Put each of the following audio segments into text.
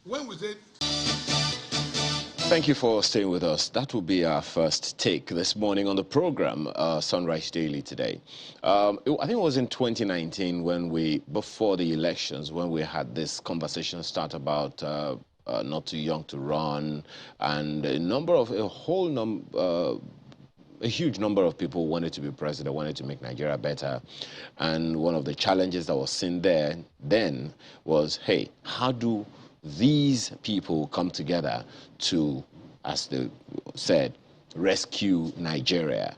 When we say... Thank you for staying with us. That will be our first take this morning on the program, Sunrise Daily today. I think it was in 2019 when before the elections, when we had this conversation start about not too young to run, and a huge number of people wanted to be president, wanted to make Nigeria better. And one of the challenges that was seen there then was, hey, how do these people come together to, as they said, rescue Nigeria?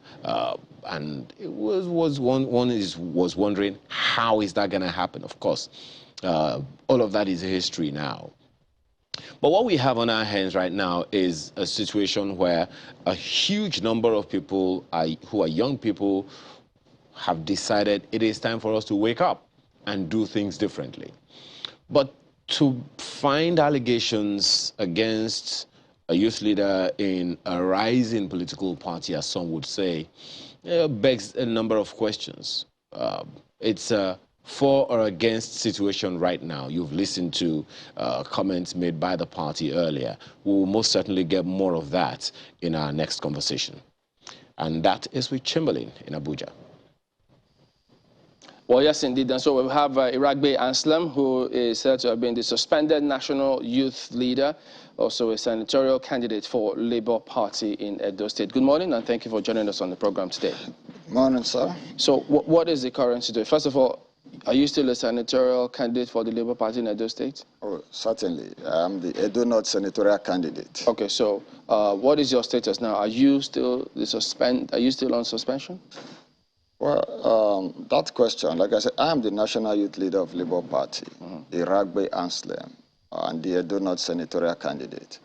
And it was wondering, how is that going to happen? Of course, all of that is history now. But what we have on our hands right now is a situation where a huge number of people who are young people have decided it is time for us to wake up and do things differently. But to find allegations against a youth leader in a rising political party, as some would say, begs a number of questions. It's a for or against situation right now. You've listened to comments made by the party earlier. We will most certainly get more of that in our next conversation. And that is with Chamberlain in Abuja. Well, yes, indeed. And so we have Iragbe Anslem, who is said to have been the suspended national youth leader, also a senatorial candidate for Labour Party in Edo State. Good morning, and thank you for joining us on the program today. Morning, sir. So what is the current situation? First of all, are you still a senatorial candidate for the Labour Party in Edo State? Oh, certainly. I am the Edo North senatorial candidate. Okay, so what is your status now? Are you still on suspension? Well, that question, like I said, I am the national youth leader of Labour Party, Iragbe Anslem, and the Edo North senatorial candidate.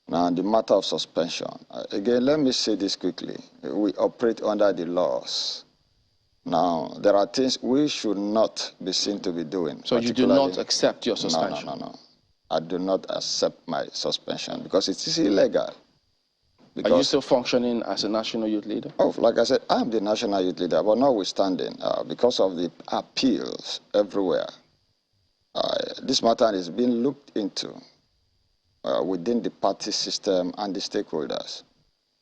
Now, on the matter of suspension, again, let me say this quickly. We operate under the laws. Now, there are things we should not be seen to be doing. So you do not accept your suspension? No. I do not accept my suspension because it is illegal. Are you still functioning as a national youth leader? Oh, like I said, I'm the national youth leader, but notwithstanding, because of the appeals everywhere, this matter is being looked into within the party system and the stakeholders.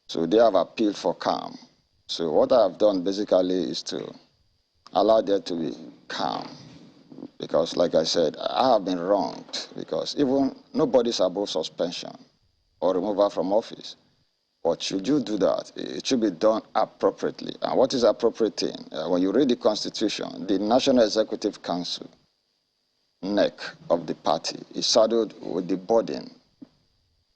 So they have appealed for calm. So what I have done basically is to allow there to be calm. Because like I said, I have been wronged because even nobody's above suspension or removal from office. But should you do that, it should be done appropriately. And what is appropriate thing? When you read the Constitution, the National Executive Council, neck of the party, is saddled with the burden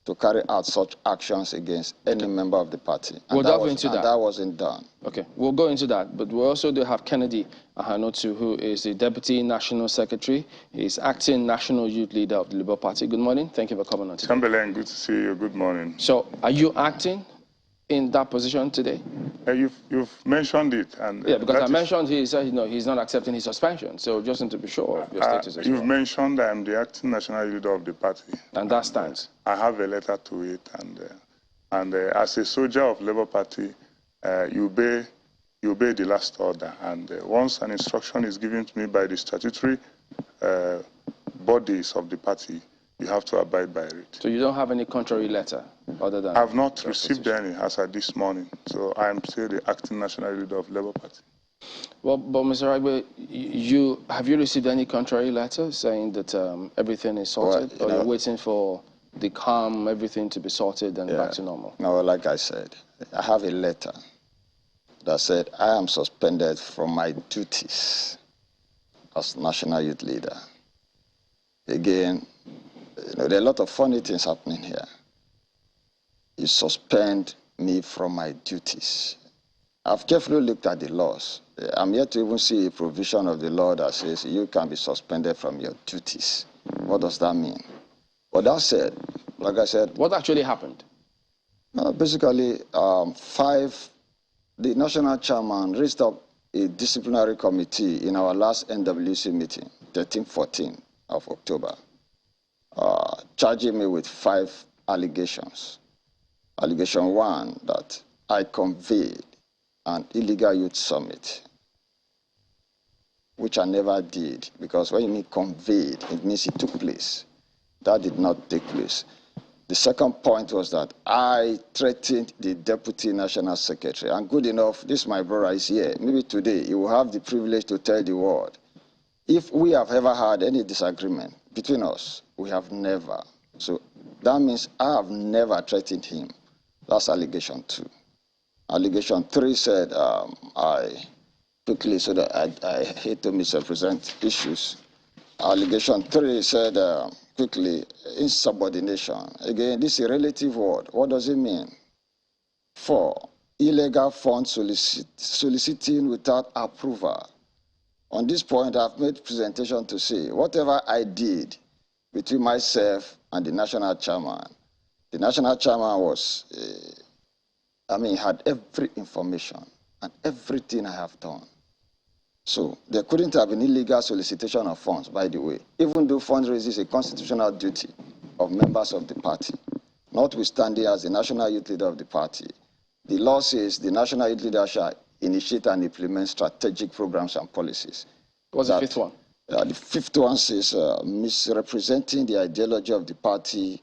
to carry out such actions against any member of the party. And we'll delve into that. That wasn't done. Okay, we'll go into that. But we also do have Kennedy Ahanotu, who is the Deputy National Secretary. He's acting National Youth Leader of the Labour Party. Good morning. Thank you for coming on today. Chamberlain, good to see you. Good morning. So, are you acting in that position today? You've mentioned it. And yeah, because I mentioned he said he's not accepting his suspension. So just need to be sure of your status as well. You've mentioned I'm the acting national leader of the party. And that stands. I have a letter to it. And as a soldier of Labour Party, you obey the last order. And once an instruction is given to me by the statutory bodies of the party, you have to abide by it. So you don't have any contrary letter other than... I have not received any as of this morning. So I am still the acting national leader of Labour Party. Well, but Mr. Ragbe, have you received any contrary letter saying that everything is sorted? Well, or you're waiting for the calm, everything to be sorted and back to normal? No, like I said, I have a letter that said I am suspended from my duties as national youth leader. Again, there are a lot of funny things happening here. You suspend me from my duties. I've carefully looked at the laws. I'm yet to even see a provision of the law that says you can be suspended from your duties. What does that mean? But that said, like I said... What actually happened? Basically, the national chairman raised up a disciplinary committee in our last NWC meeting, 13-14 of October. Charging me with 5 allegations. Allegation 1, that I conveyed an illegal youth summit, which I never did, because when you mean conveyed, it means it took place. That did not take place. The second point was that I threatened the Deputy National Secretary. And good enough, this my brother is here. Maybe today he will have the privilege to tell the world. If we have ever had any disagreement between us, we have never. So that means I have never threatened him. That's allegation 2. Allegation 3 said I quickly, so that I hate to misrepresent issues. Allegation 3 said quickly, insubordination. Again, this is a relative word. What does it mean? 4, illegal fund soliciting without approval. On this point, I've made presentation to say, whatever I did between myself and the national chairman was, had every information and everything I have done. So there couldn't have been illegal solicitation of funds, by the way, even though fundraising is a constitutional duty of members of the party. Notwithstanding, as the national youth leader of the party, the law says the national youth leader shall initiate and implement strategic programs and policies. What's the fifth one? The fifth one says misrepresenting the ideology of the party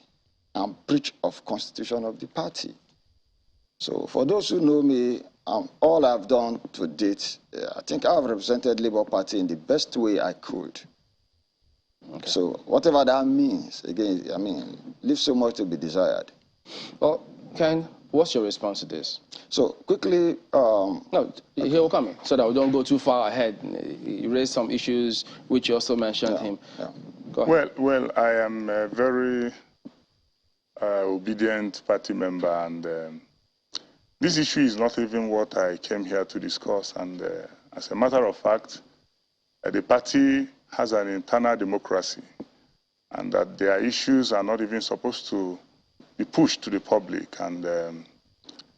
and breach of constitution of the party. So for those who know me, all I've done to date, I think I've represented Labour Party in the best way I could. Okay. So whatever that means, again, leaves so much to be desired. Well, Ken, what's your response to this? So quickly... no, here will come, so that we don't go too far ahead. You raised some issues which you also mentioned him. Yeah. Go ahead. Well, I am a very obedient party member, and this issue is not even what I came here to discuss. And as a matter of fact, the party has an internal democracy, and that their issues are not even supposed to be pushed to the public. And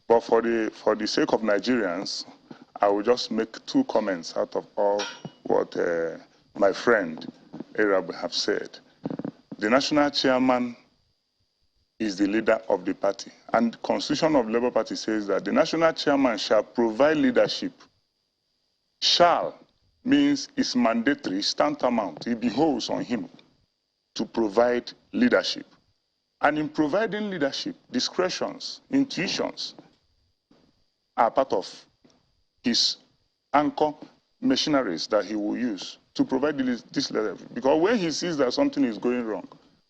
but for the sake of Nigerians, I will just make 2 comments out of all what my friend Arab have said. The national chairman is the leader of the party, and the Constitution of Labour Party says that the national chairman shall provide leadership. Shall means it's mandatory, it's tantamount. It behoves on him to provide leadership. And in providing leadership, discretions, intuitions are part of his anchor machineries that he will use to provide this leadership. Because when he sees that something is going wrong,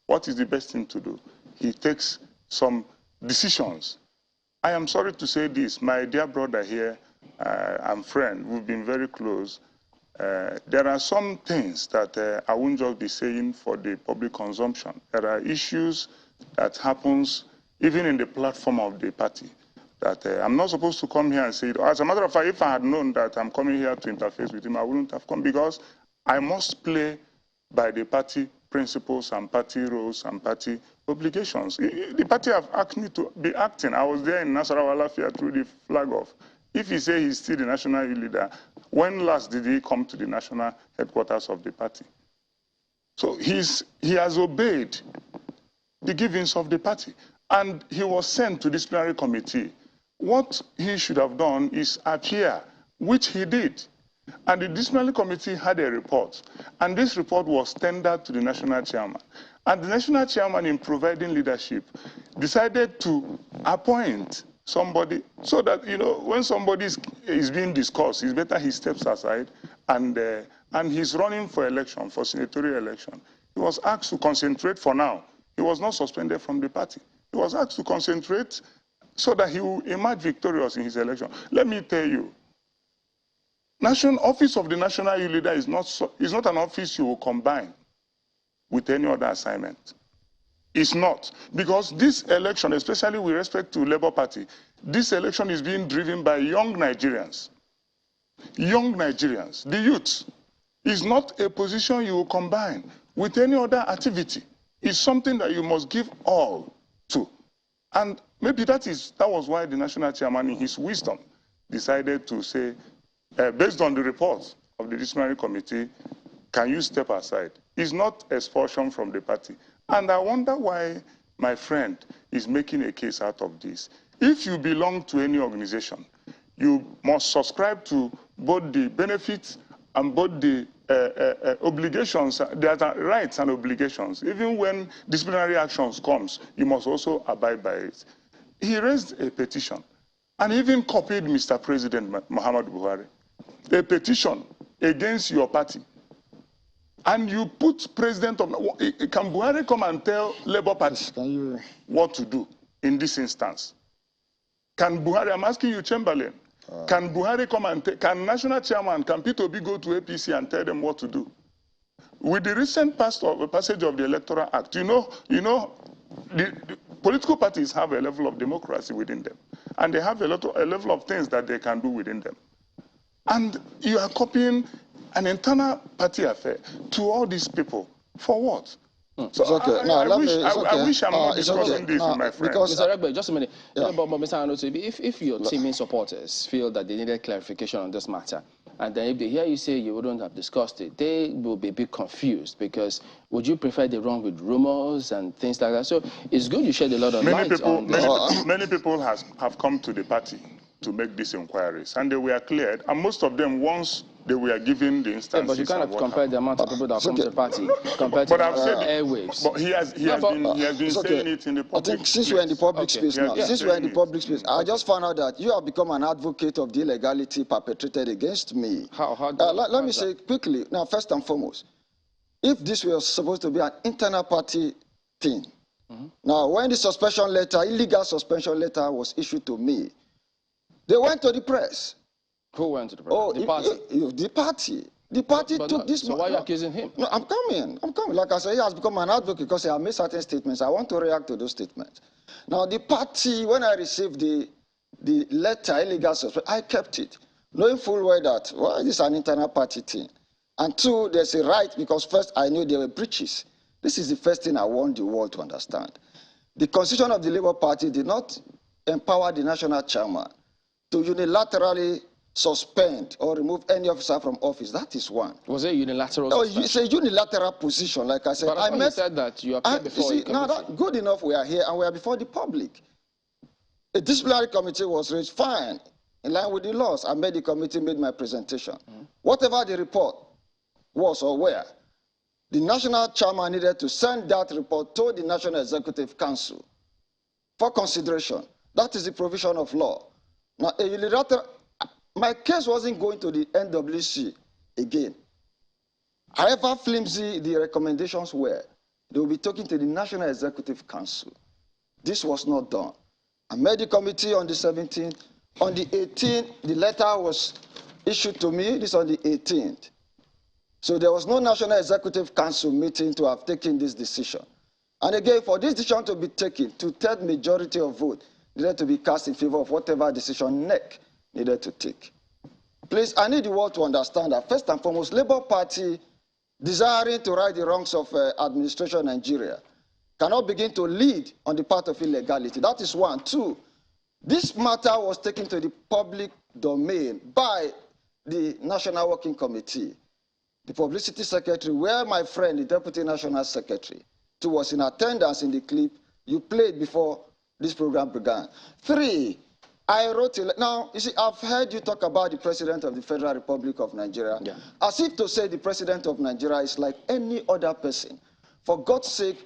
what is the best thing to do? He takes some decisions. I am sorry to say this, my dear brother here and friend, we've been very close. There are some things that I won't just be saying for the public consumption. There are issues that happens even in the platform of the party that I'm not supposed to come here and say it. As a matter of fact, if I had known that I'm coming here to interface with him, I wouldn't have come, because I must play by the party principles and party roles and party obligations. The party have asked me to be acting. I was there in Nasarawa Lafia through the flag off. If he say he's still the national leader, when last did he come to the national headquarters of the party? So he has obeyed the givings of the party, and he was sent to disciplinary committee. What he should have done is appear, which he did. And the disciplinary committee had a report, and this report was tendered to the national chairman. And the national chairman, in providing leadership, decided to appoint somebody, so that, you know, when somebody is being discussed, it's better he steps aside, and he's running for election, for senatorial election. He was asked to concentrate for now. He was not suspended from the party. He was asked to concentrate so that he will emerge victorious in his election. Let me tell you, office of the national youth leader is not an office you will combine with any other assignment. It's not. Because this election, especially with respect to Labour Party, this election is being driven by young Nigerians. Young Nigerians, the youth. Is not a position you will combine with any other activity. It's something that you must give all to. And maybe that was why the national chairman, in his wisdom, decided to say, based on the reports of the disciplinary committee, can you step aside? It's not expulsion from the party. And I wonder why my friend is making a case out of this. If you belong to any organization, you must subscribe to both the benefits and both the obligations, there are rights and obligations. Even when disciplinary actions comes, you must also abide by it. He raised a petition and even copied Mr. President Muhammad Buhari, a petition against your party. And you put president of, can Buhari come and tell Labour Party what to do in this instance? Can Buhari, I'm asking you, Chamberlain, can Buhari come and, can national chairman, can Peter Obi go to APC and tell them what to do? With the recent passage of the Electoral Act, the political parties have a level of democracy within them. And they have a level of things that they can do within them. And you are copying an internal party affair to all these people. For what? So okay. I wish I'm not discussing this with my friends. Mr. Regbe, just a minute. Yeah. But Mr. Anoto, if your teaming supporters feel that they needed clarification on this matter, and then if they hear you say you wouldn't have discussed it, they will be a bit confused, because would you prefer they run with rumors and things like that? So it's good you shed a lot of light on this. Many people have come to the party to make these inquiries, and they were cleared, and most of them, once they were given the instances. Yeah, but you cannot compare the amount of people that come to the party compared to airwaves. But he has been saying it in the public. I think since we're in the public space now, since we're in the public space, I just found out that you have become an advocate of the illegality perpetrated against me. Let me say quickly, now, first and foremost, if this was supposed to be an internal party thing, now when the suspension letter, illegal suspension letter was issued to me, they went to the press. Who went to the press? Oh, the party? The party. The party took this. So why are you accusing him? No, I'm coming. Like I said, he has become an advocate because he has made certain statements. I want to react to those statements. Now, the party, when I received the letter, illegal suspension, I kept it, knowing full well that, well, this is an internal party thing. And two, there's a right, because first, I knew there were breaches. This is the first thing I want the world to understand. The constitution of the Labour Party did not empower the national chairman to unilaterally suspend or remove any officer from office. That is one. Was it unilateral? No, it's a unilateral position, like I said. But I said that you appeared before the committee. Now, good enough we are here, and we are before the public. A disciplinary committee was raised, fine, in line with the laws. I made the committee, made my presentation. Whatever the report was or where, the national chairman needed to send that report to the National Executive Council for consideration. That is the provision of law. Now, a unilateral, my case wasn't going to the NWC again. However flimsy the recommendations were, they will be talking to the National Executive Council. This was not done. I made the committee on the 17th. On the 18th, the letter was issued to me. This on the 18th. So there was no National Executive Council meeting to have taken this decision. And again, for this decision to be taken, two-thirds majority of vote needed to be cast in favor of whatever decision NEC needed to take. Please, I need the world to understand that, first and foremost, Labour Party, desiring to right the wrongs of administration in Nigeria, cannot begin to lead on the part of illegality. That is one. Two, this matter was taken to the public domain by the National Working Committee, the publicity secretary, where my friend, the deputy national secretary, who was in attendance in the clip you played before this program began. Three, I wrote a, now, you see, I've heard you talk about the President of the Federal Republic of Nigeria, as if to say the President of Nigeria is like any other person. For God's sake,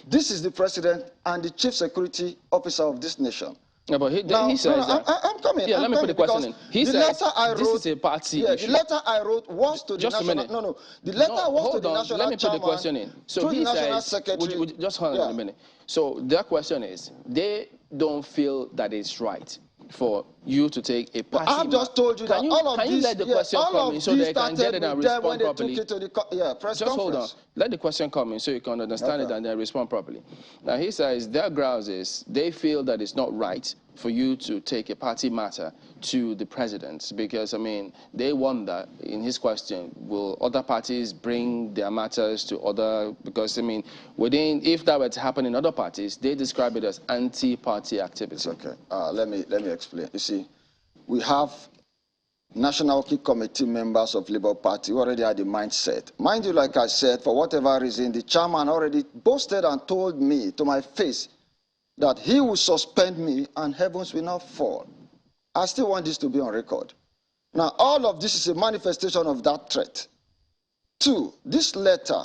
this is the President and the Chief Security Officer of this nation. Yeah, but he says that. I'm coming. Yeah, let me put the question in. He says this is a party issue. The letter I wrote was to the national... The letter was to the national chairman. Let me put the question in. So he says... Just hold on a minute. So their question is, they don't feel that it's right for you to take a party... I've just told you that all of these... Can you let the question come in so they can get it and respond properly? Press just hold on. Let the question come in so you can understand it and then respond properly. Now, he says their grounds is they feel that it's not right for you to take a party matter to the president because, I mean, they wonder, in his question, will other parties bring their matters to other... Because, I mean, if that were to happen in other parties, they describe it as anti-party activity. Okay. Let me explain. You see, we have National Working Committee members of Labour Party who already had the mindset. Mind you, like I said, for whatever reason, the chairman already boasted and told me to my face that he will suspend me and heavens will not fall. I still want this to be on record. Now, all of this is a manifestation of that threat. 2, this letter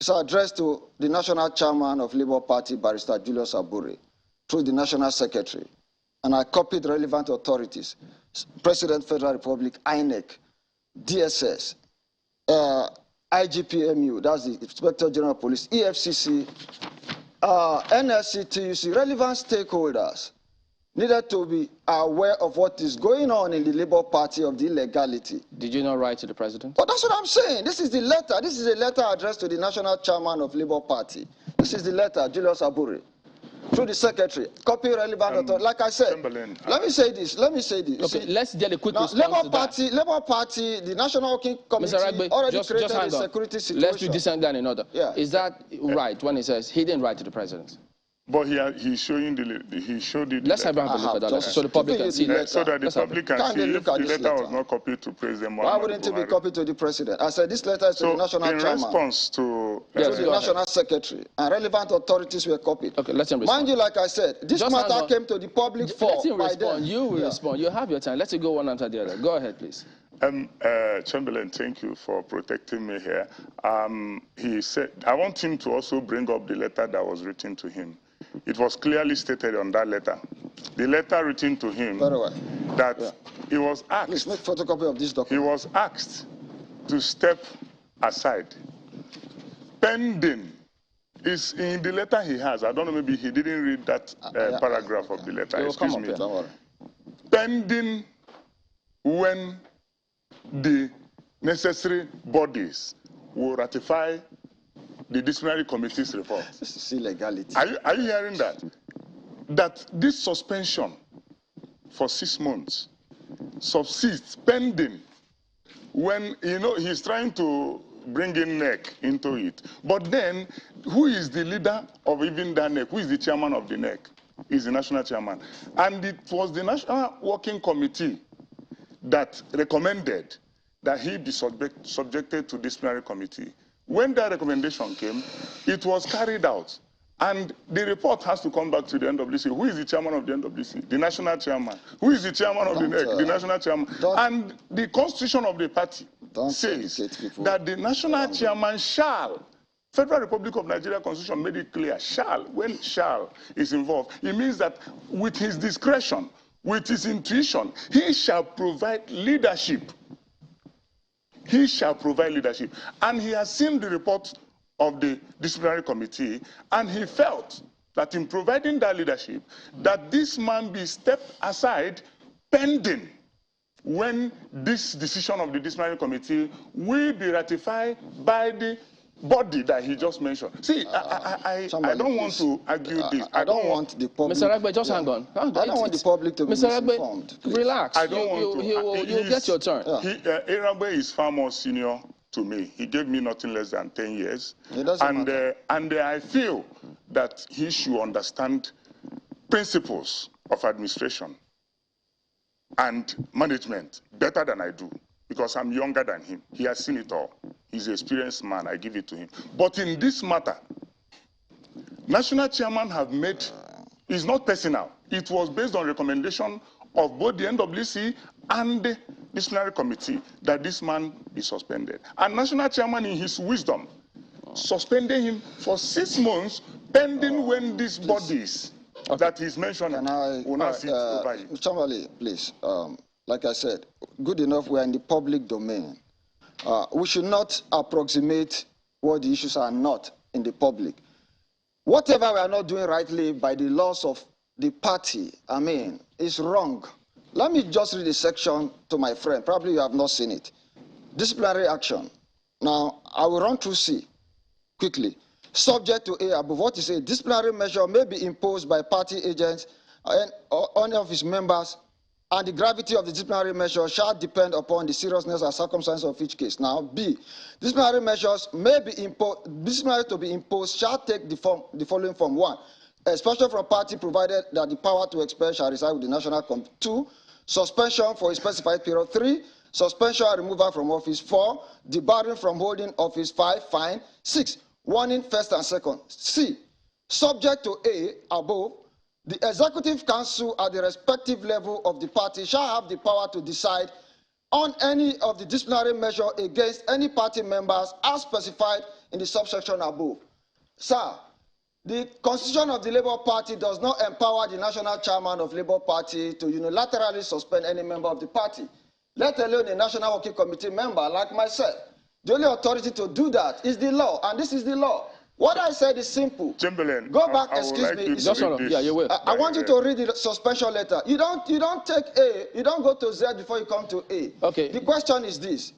is addressed to the National Chairman of Labour Party, Barrister Julius Abure, through the National Secretary. And I copied relevant authorities, President, Federal Republic, INEC, DSS, IGPMU, that's the Inspector General of Police, EFCC, NSC, TUC, relevant stakeholders needed to be aware of what is going on in the Labour Party of the illegality. Did you not write to the president? But that's what I'm saying. This is the letter. This is a letter addressed to the National Chairman of Labour Party. This is the letter, Julius Abure, through the secretary. Copy relevant authority. Like I said, let me say this. Let me say this. Okay, let's get a quick response Labour Party, the National Working Committee already created a security situation. Let's do this and that in order. Yeah. Is that right when he says he didn't write to the president? But he showed it. Let's have a look at that letter so the public can see it. So that the public can see if the letter was not copied to President Muhammadu. Why wouldn't it be copied to the president? I said this letter is to the National Chairman. In response to the National Secretary, and relevant authorities were copied. Okay, let him respond. Mind you, like I said, this matter came to the public for Let him respond. You will respond. You have your time. Let it go one after the other. Go ahead, please. Chamberlain, thank you for protecting me here. He said, I want him to also bring up the letter that was written to him. It was clearly stated on that letter. The letter written to him that he was asked. Please make photocopy of this document. He was asked to step aside. Pending is in the letter he has. I don't know, maybe he didn't read that paragraph of the letter. Excuse me. Don't worry. Pending when the necessary bodies will ratify the disciplinary committee's report. This is illegality. Are you hearing that? That this suspension for 6 months subsists pending when, he's trying to bring in NEC into it. But then, who is the leader of even that NEC? Who is the chairman of the NEC? Is the national chairman. And it was the National Working Committee that recommended that he be subjected to disciplinary committee. When that recommendation came, it was carried out. And the report has to come back to the NWC. Who is the chairman of the NWC? The national chairman. Who is the chairman of the NEC? The national chairman. And the constitution of the party says that the national chairman shall, Federal Republic of Nigeria Constitution made it clear, shall, when shall is involved, it means that with his discretion, with his intuition, he shall provide leadership. He shall provide leadership. And he has seen the report of the disciplinary committee, and he felt that in providing that leadership, that this man be stepped aside pending when this decision of the disciplinary committee will be ratified by the body that he just mentioned. See, I don't want to argue this. I don't want the public... Mr. Ragbe, just hang on. I don't want the public to be misinformed. Mr. Ragbe, relax. I don't want to... You'll get your turn. Ragbe is far more senior to me. He gave me nothing less than 10 years. And I feel that he should understand principles of administration and management better than I do, because I'm younger than him. He has seen it all. He's an experienced man. I give it to him. But in this matter, national chairman have made, it's not personal. It was based on recommendation of both the NWC and the disciplinary committee that this man be suspended. And national chairman, in his wisdom, suspended him for 6 months pending when these bodies that he's mentioning will not sit over it. Chamberlain, please. Like I said, good enough we're in the public domain. We should not approximate what the issues are not in the public. Whatever we are not doing rightly by the laws of the party, is wrong. Let me just read a section to my friend. Probably you have not seen it. Disciplinary action. Now, I will run through C quickly. Subject to A above, what is a disciplinary measure may be imposed by party agents and any of his members, and the gravity of the disciplinary measure shall depend upon the seriousness and circumstances of each case. Now, B, disciplinary measures may be imposed, disciplinary to be imposed shall take the following form. 1, expulsion from party provided that the power to expel shall reside with the National Committee. 2, suspension for a specified period. 3, suspension and removal from office. 4, debarring from holding office. 5, fine. 6, warning first and second. C, subject to A above, the Executive Council at the respective level of the party shall have the power to decide on any of the disciplinary measure against any party members as specified in the subsection above. Sir, the Constitution of the Labour Party does not empower the national chairman of Labour Party to unilaterally suspend any member of the party, let alone a National Working Committee member like myself. The only authority to do that is the law, and this is the law. What I said is simple. Chamberlain, go back, excuse me. Just hold on. Yeah, you will. I want you to read the suspension letter. You don't take A, you don't go to Z before you come to A. Okay. The question is this.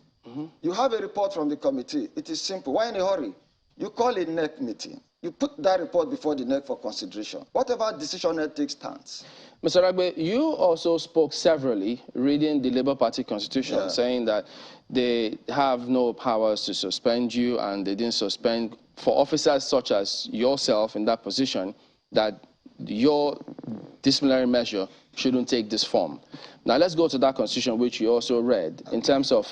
You have a report from the committee. It is simple. Why in a hurry? You call a NEC meeting. You put that report before the NEC for consideration. Whatever decision NEC takes stands. Mr. Ragbe, you also spoke severally, reading the Labour Party constitution, saying that they have no powers to suspend you, and they didn't suspend for officers such as yourself in that position, that your disciplinary measure shouldn't take this form. Now let's go to that constitution which you also read in terms of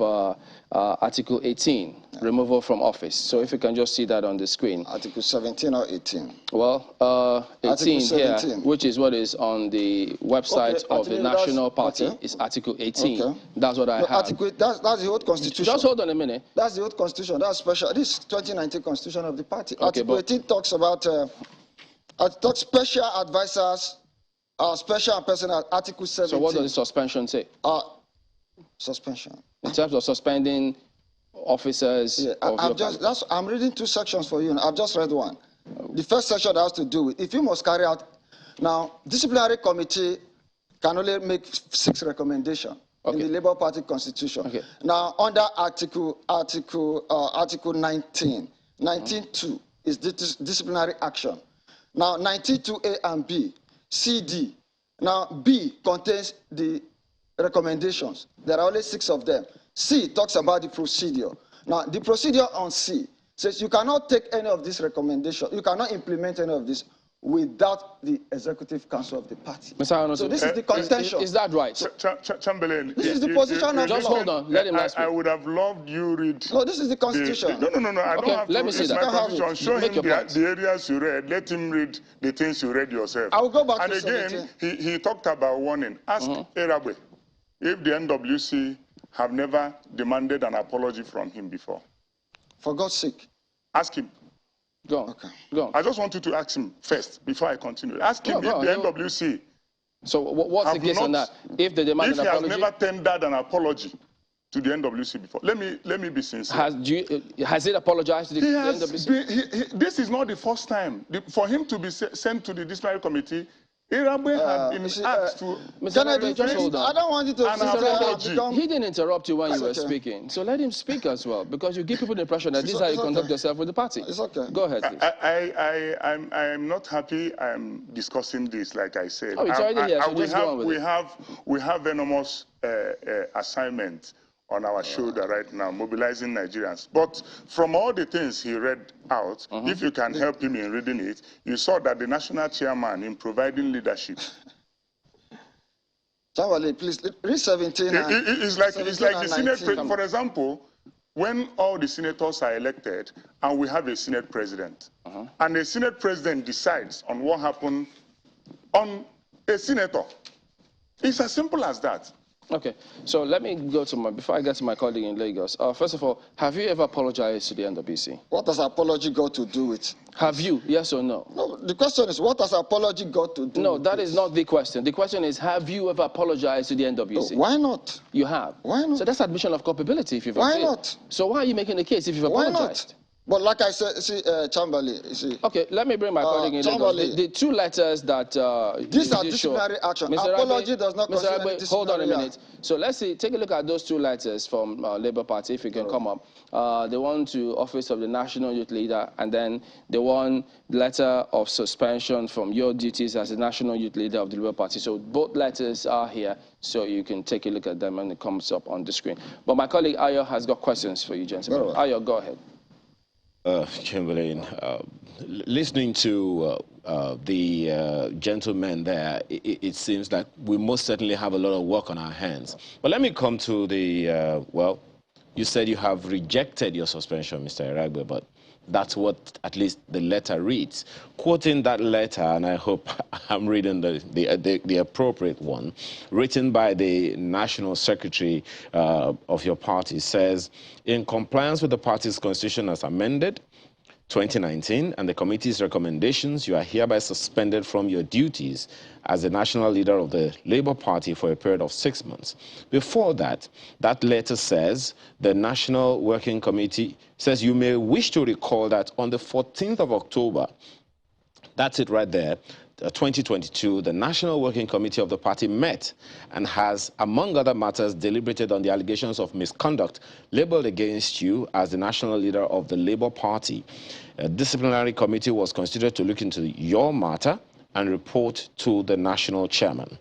Article 18, removal from office. So if you can just see that on the screen. Article 17 or 18? Well, 18 here, 17. which is what is on the website of the National Party, is Article 18. Okay. That's what I have. Article, that's the old constitution. Just hold on a minute. That's the old constitution. That's special. This is 2019 constitution of the party. Okay, Article 18 talks about special advisors, special and personal. Article 17. So what does the suspension say? Suspension. In terms of suspending officers. Yeah, I'm reading two sections for you. I've just read one. The first section has to do with if you must carry out. Now, disciplinary committee can only make 6 recommendations in the Labour Party constitution. Okay. Now, under Article 19, 19.2 is disciplinary action. Now, 19.2A and B, C, D. Now, B contains the recommendations. There are only 6 of them. C talks about the procedure. Now, the procedure on C says you cannot take any of these recommendations. You cannot implement any of this without the executive council of the party. Mr. So this is the contention. Is that right? Chamberlain, this is the position of just hold on. Let him last I would have loved you read. No, this is the constitution. No. I don't have to. Let me see that. My constitution. Show him the areas you read. Let him read the things you read yourself. I will go back to again, he talked about warning. Ask Eragbe if the NWC have never demanded an apology from him before. For God's sake. Ask him. Go on. Okay. Go on. I just want you to ask him first before I continue. Ask him if the NWC. So what's the case on that? If they demand an apology? If he has never tendered an apology to the NWC before. Let me be sincere. Has it apologized to the NWC? This is not the first time. For him to be sent to the disciplinary committee, Eragbe had been asked to... Mr. Ragbe, just hold on. I don't want you to... He didn't interrupt you when you were speaking. So let him speak as well, because you give people the impression that this is how you conduct yourself with the party. It's okay. Go ahead, please. I'm not happy I'm discussing this, like I said. Oh, it's already here, so just go on with it. We have venomous assignment on our shoulder right now, mobilizing Nigerians. But from all the things he read out, if you can help him in reading it, you saw that the national chairman in providing leadership. Somebody, please, read 17 It's like the Senate president. For example, when all the senators are elected and we have a Senate president, and the Senate president decides on what happened on a senator, it's as simple as that. Okay, so let me go to before I get to my colleague in Lagos. First of all, have you ever apologized to the NWC? What does apology got to do with? Have you, yes or no? No, the question is, what does apology got to do No, with that is not the question. The question is, have you ever apologized to the NWC? Oh, why not? You have? Why not? So that's admission of culpability if you've Why not? So why are you making the case if you've apologized? Why not? But like I said, see, Chamberlain, you see. Okay, let me bring my colleague in Lagos. The 2 letters that... these are disciplinary action. Mr. Apology does not Mr. consider Ragbe, hold on a minute. So let's see, take a look at those 2 letters from Labour Party, if you can come up. The one to Office of the National Youth Leader, and then the one letter of suspension from your duties as the National Youth Leader of the Labour Party. So both letters are here, so you can take a look at them and it comes up on the screen. But my colleague Ayo has got questions for you, gentlemen. Ayo, go ahead. Chamberlain, listening to the gentleman there, it seems like we most certainly have a lot of work on our hands. But let me come to the, well, you said you have rejected your suspension, Mr. Eragbe, but That's what at least the letter reads. Quoting that letter, and I hope I'm reading the appropriate one, written by the National Secretary of your party, says, in compliance with the party's constitution as amended, 2019, and the committee's recommendations, you are hereby suspended from your duties as the national leader of the Labour Party for a period of 6 months. Before that, that letter says the National Working Committee says you may wish to recall that on the 14th of October, that's it right there, 2022, the National Working Committee of the party met and has, among other matters, deliberated on the allegations of misconduct labeled against you as the national leader of the Labour Party. A disciplinary committee was constituted to look into your matter and report to the national chairman.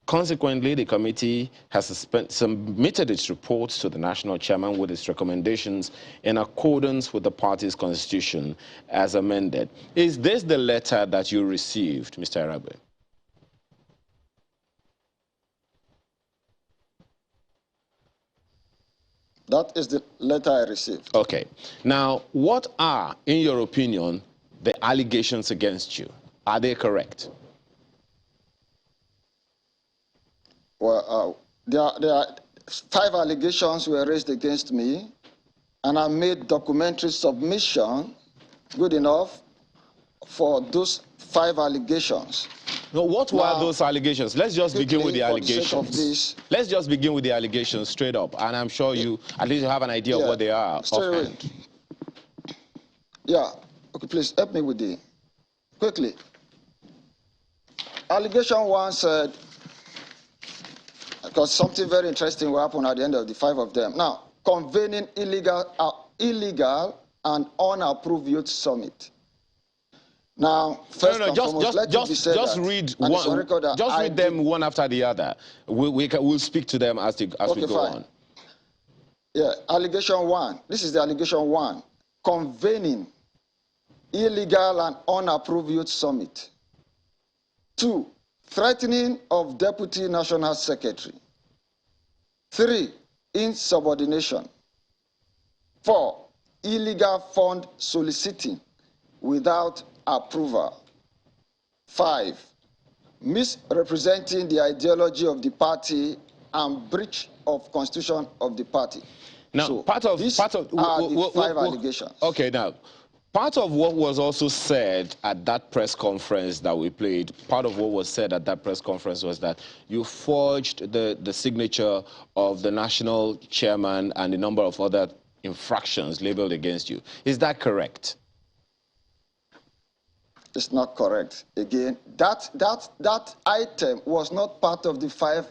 Consequently, the committee has submitted its reports to the national chairman with its recommendations in accordance with the party's constitution as amended. Is this the letter that you received, Mr. Iragbe? That is the letter I received. Okay. Now, what are, in your opinion, the allegations against you? Are they correct? Well, there are 5 allegations were raised against me, and I made documentary submission good enough for those 5 allegations. No, what were those allegations? Let's just begin with the allegations. Let's just begin with the allegations straight up, and I'm sure you, at least you have an idea of what they are offhand. Yeah, okay, please help me with the, quickly. Allegation 1 said, because something very interesting will happen at the end of the 5 of them. Now, convening illegal and unapproved youth summit. Now, first and foremost, just read one. Just read them one after the other. We'll speak to them as we go on. Yeah, allegation 1. This is the allegation 1. Convening illegal and unapproved youth summit. 2. Threatening of Deputy National Secretary. 3. Insubordination. 4. Illegal fund soliciting without approval. 5. Misrepresenting the ideology of the party and breach of constitution of the party. Now, so part of the 5 allegations. Okay, now, part of what was also said at that press conference that we played, part of what was said at that press conference was that you forged the signature of the national chairman and a number of other infractions labeled against you. Is that correct? It's not correct. Again, that item was not part of the 5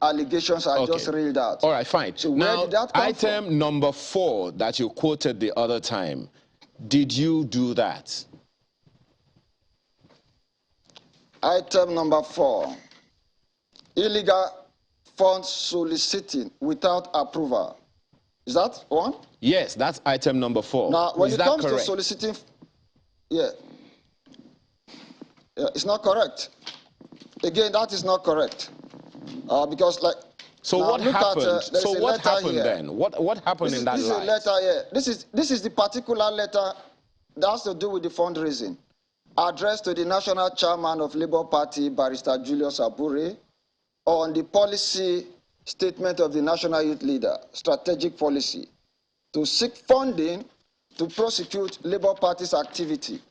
allegations I just read out. All right, fine. So now, where did that come item from? number 4 that you quoted the other time, did you do that? Item number 4, illegal funds soliciting without approval. Is that one? Yes, that's item number 4. Now, when Is it that comes correct? to soliciting, yeah, it's not correct. Again, that is not correct. Because, like, so now what happened? So what happened then? What happened in that This is a letter here. This is the particular letter that has to do with the fundraising, addressed to the national chairman of Labour Party, Barrister Julius Abure, on the policy statement of the national youth leader, strategic policy, to seek funding to prosecute Labour Party's activity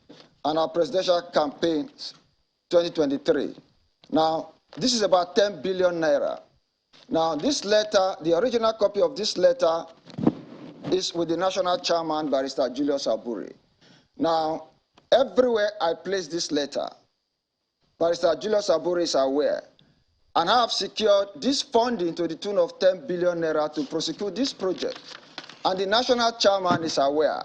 and our presidential campaigns 2023. Now, this is about 10 billion naira. Now, this letter, the original copy of this letter is with the national chairman, Barrister Julius Abure. Now, everywhere I place this letter, Barrister Julius Abure is aware, and I have secured this funding to the tune of 10 billion naira to prosecute this project. And the national chairman is aware.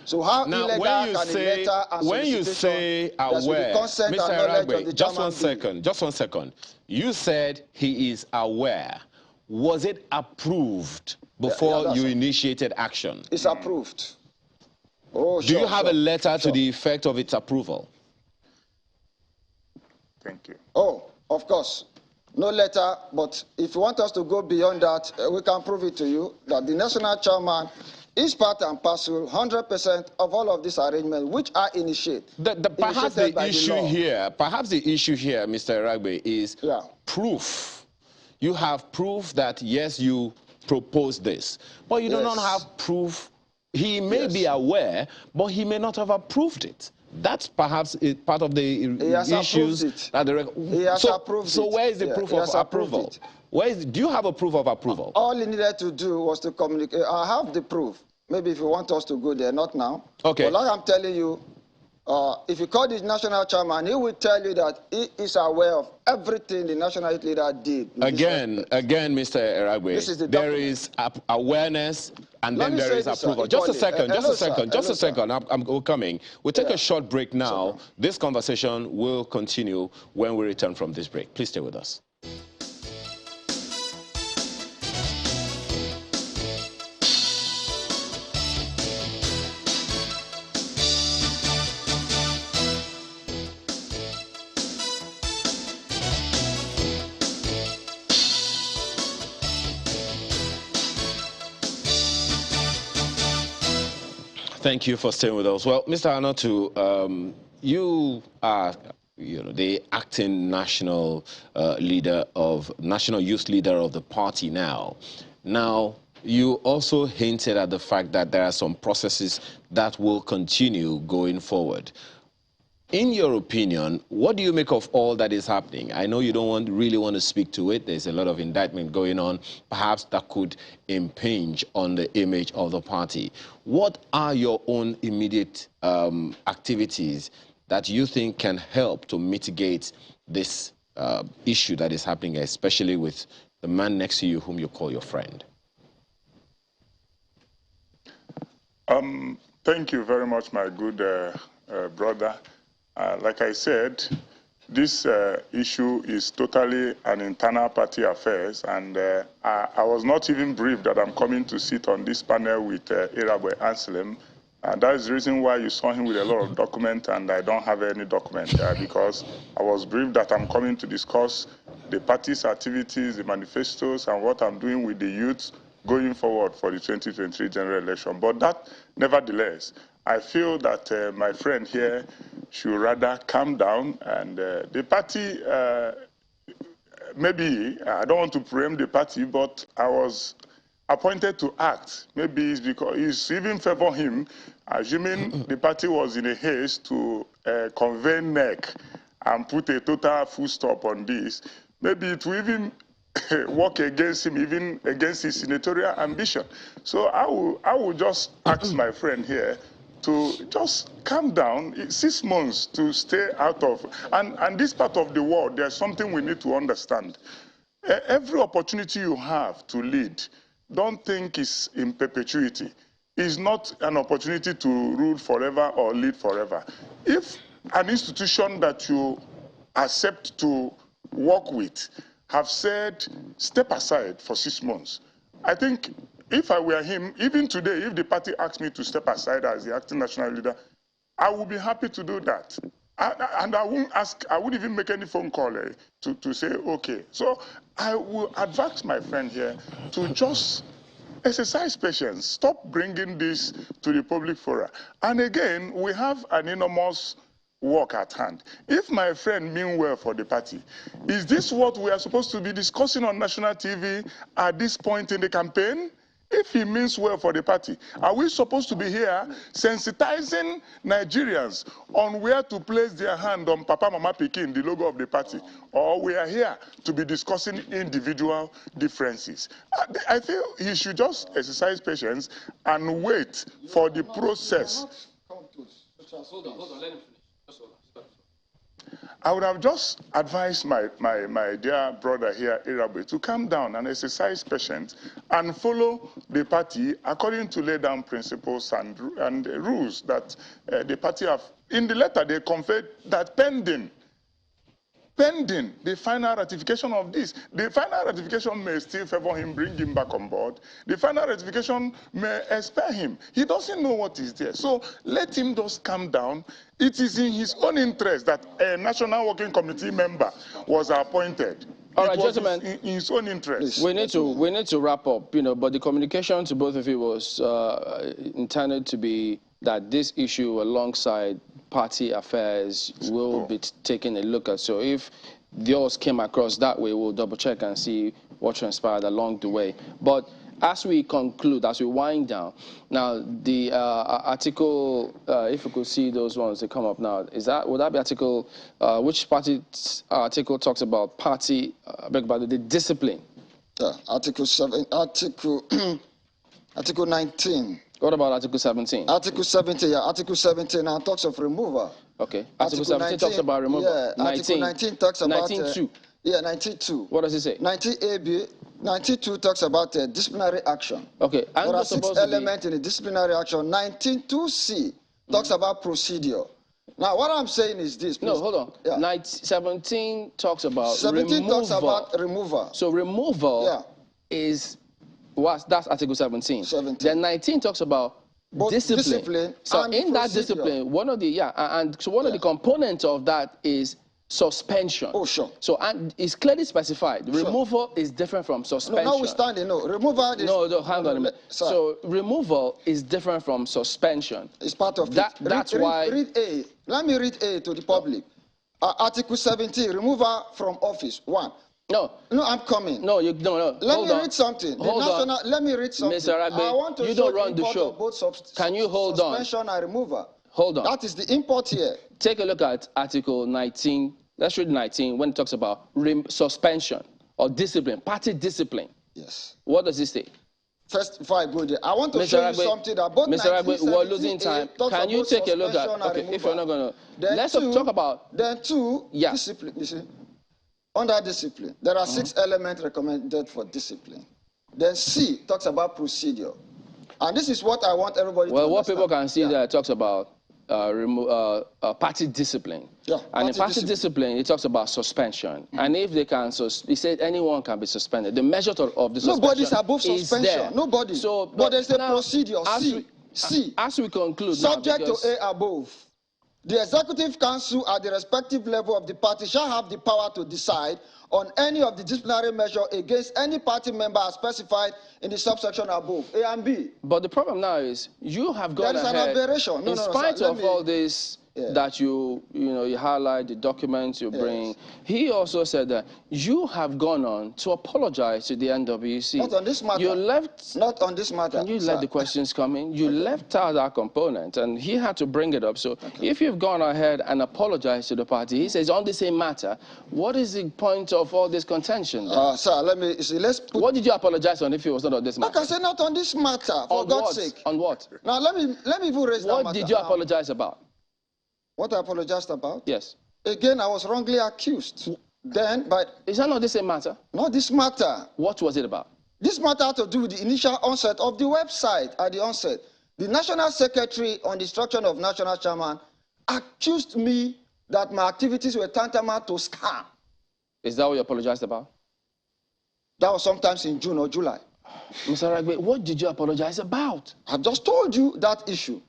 So how now, illegal when you can say, a letter and when you say aware, consent Mr. and knowledge of the just one chairman second, just one second. You said he is aware. Was it approved before you initiated action? It's approved. Oh, Do you have a letter to the effect of its approval? Thank you. Oh, of course. No letter, but if you want us to go beyond that, we can prove it to you that the national chairman is part and parcel, 100% of all of these arrangements, which are initiated Perhaps the by issue the law. here, Mr. Iragbe, is proof. You have proof that, yes, you proposed this, but you do not have proof. He may be aware, but he may not have approved it. That's perhaps part of the issues. He has approved it. So where is the proof of approval? Do you have a proof of approval? All he needed to do was to communicate. I have the proof. Maybe if you want us to go there, not now. Okay. But like I'm telling you, if you call the national chairman, he will tell you that he is aware of everything the national youth leader did. Again, Mr. Iragbe, there is awareness and then there is approval. Just a second. I'm coming. We'll take a short break now. This conversation will continue when we return from this break. Please stay with us. Thank you for staying with us. Well, Mr. Nat'l, you are the acting national national youth leader of the party now. Now, you also hinted at the fact that there are some processes that will continue going forward. In your opinion, what do you make of all that is happening? I know you don't really want to speak to it. There's a lot of indictment going on. Perhaps that could impinge on the image of the party. What are your own immediate activities that you think can help to mitigate this issue that is happening, especially with the man next to you whom you call your friend? Thank you very much, my good brother. Like I said, this issue is totally an internal party affairs, and I was not even briefed that I'm coming to sit on this panel with Iragbe Anselm, and that is the reason why you saw him with a lot of documents, and I don't have any document because I was briefed that I'm coming to discuss the party's activities, the manifestos, and what I'm doing with the youth going forward for the 2023 general election. But that, nevertheless, I feel that my friend here should rather calm down, and the party, maybe, I don't want to preempt the party, but I was appointed to act. Maybe it's because it's even favor him, assuming the party was in a haste to convey neck and put a total full stop on this. Maybe it will even work against him, even against his senatorial ambition. So I will just ask my friend here to just calm down. 6 months to stay out of, and this part of the world, there's something we need to understand. Every opportunity you have to lead, don't think it's in perpetuity. It's not an opportunity to rule forever or lead forever. If an institution that you accept to work with have said, step aside for 6 months, I think if I were him, even today, if the party asked me to step aside as the acting national leader, I would be happy to do that. And I wouldn't even make any phone call to say, okay. So I will advise my friend here to just exercise patience. Stop bringing this to the public forum. And again, we have an enormous work at hand. If my friend mean well for the party, is this what we are supposed to be discussing on national TV at this point in the campaign? If he means well for the party, are we supposed to be here sensitizing Nigerians on where to place their hand on Papa Mama Pikin, the logo of the party? Or we are here to be discussing individual differences? I feel he should just exercise patience and wait for the process. Hold on, let him finish. I would have just advised my dear brother here, Iragbe, to calm down and exercise patience and follow the party according to laid down principles and rules that the party have. In the letter, they conveyed that pending the final ratification of this. The final ratification may still favor him, bring him back on board. The final ratification may expel him. He doesn't know what is there. So let him just calm down. It is in his own interest that a National Working Committee member was appointed. All right, It was gentlemen. in his own interest. We need to wrap up, but the communication to both of you was intended to be that this issue alongside party affairs will be taken a look at. So if yours came across that way, we'll double check and see what transpired along the way. But as we conclude, as we wind down, now the article, if you could see those ones that come up now, would that be article, which party article talks about party, the discipline? Yeah, Article 7, Article 19. What about Article 17? Article 17, yeah, Article 17 now talks of removal. Okay, Article 17 talks about removal. Yeah, Article 19 talks about... 19.2. Yeah, 19.2. What does it say? 19AB, 19.2 talks about disciplinary action. Okay, there are 6 elements in the disciplinary action. 19.2C talks about procedure. Now, what I'm saying is this, please. No, hold on. Yeah. 17 talks about 17 removal. talks about removal. So removal is what? That's Article 17. 17. Then 19 talks about both discipline so and in procedure. That discipline, one of the of the components of that is suspension. Oh, sure. So and it's clearly specified. Sure. Removal is different from suspension. No, notwithstanding, no. Removal is... No, hang on a minute. So removal is different from suspension. It's part of that. it. That's why... Read A. Let me read A to the public. Article 17, removal from office. 1. No, I'm coming. No. Let me read something. Let me read something. Mr. Ragbe, I want to you show don't run the show. Can you hold on? Suspension and removal. Hold on. That is the import here. Take a look at Article 19. Let's read 19 when it talks about suspension or discipline, party discipline. Yes. What does it say? First, before I go there, I want to show you something that both Mr. Ragbe, we're losing time. Can you take a look at... Okay, if you're not going to... Let's talk about... Then 2, discipline. You see? Under discipline, there are 6 elements recommended for discipline. Then C talks about procedure. And this is what I want everybody to understand. Well, what people can see there talks about party discipline. Yeah, and in party discipline, it talks about suspension. And if they can, he said anyone can be suspended. The measure of the suspension Nobody's above suspension. There. Nobody. So, but there's a procedure. C. As we conclude subject to A above. The Executive Council at the respective level of the party shall have the power to decide on any of the disciplinary measures against any party member as specified in the subsection above, A and B. But the problem now is you have gone ahead. There is an aberration. In spite of all this that you highlight, the documents you bring, he also said that you have gone on to apologize to the NWC. Not on this matter. You left... Not on this matter. Can you let the questions come in? You left out that component, and he had to bring it up. So if you've gone ahead and apologized to the party, he says on the same matter, what is the point of all this contention? Sir, let me see. Let's put... What did you apologize on if it was not on this matter? Like I said, not on this matter, for God's sake. On what? Now, let me even raise that matter. What did you apologize about? What I apologized about? Yes. Again, I was wrongly accused. Then, but... Is that not the same matter? Not this matter. What was it about? This matter had to do with the initial onset of the website. At the onset, the National Secretary, on the instruction of National Chairman, accused me that my activities were tantamount to scam. Is that what you apologized about? That was sometimes in June or July. Mr. Ragbe, what did you apologize about? I've just told you that issue.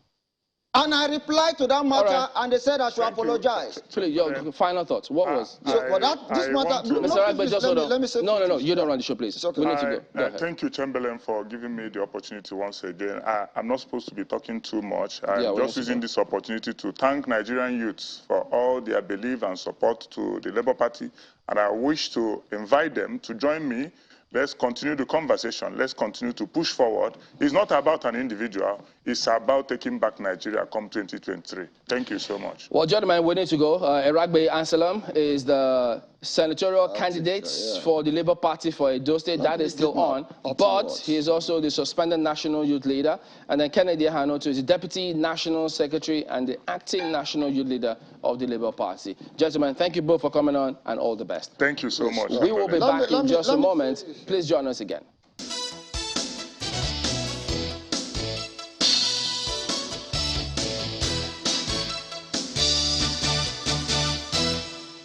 And I replied to that matter, and they said I should apologize. Please, your final thoughts. What was? So for that, this matter... Mr. Ragbe, just hold on. Let me say... No, you don't run the show, please. Okay. We need to go. Go thank you, Chamberlain, for giving me the opportunity once again. I'm not supposed to be talking too much. I'm just using this opportunity to thank Nigerian youths for all their belief and support to the Labour Party. And I wish to invite them to join me. Let's continue the conversation. Let's continue to push forward. It's not about an individual. It's about taking back Nigeria come 2023. Thank you so much. Well, gentlemen, we need to go. Eragbe Anselm is the senatorial candidate for the Labour Party for Edo State. That is still on. But he is also the suspended National Youth Leader. And then Kennedy Hanoto is the Deputy National Secretary and the Acting National Youth Leader of the Labour Party. Gentlemen, thank you both for coming on, and all the best. Thank you so much. We will be back in just a moment. Please join us again.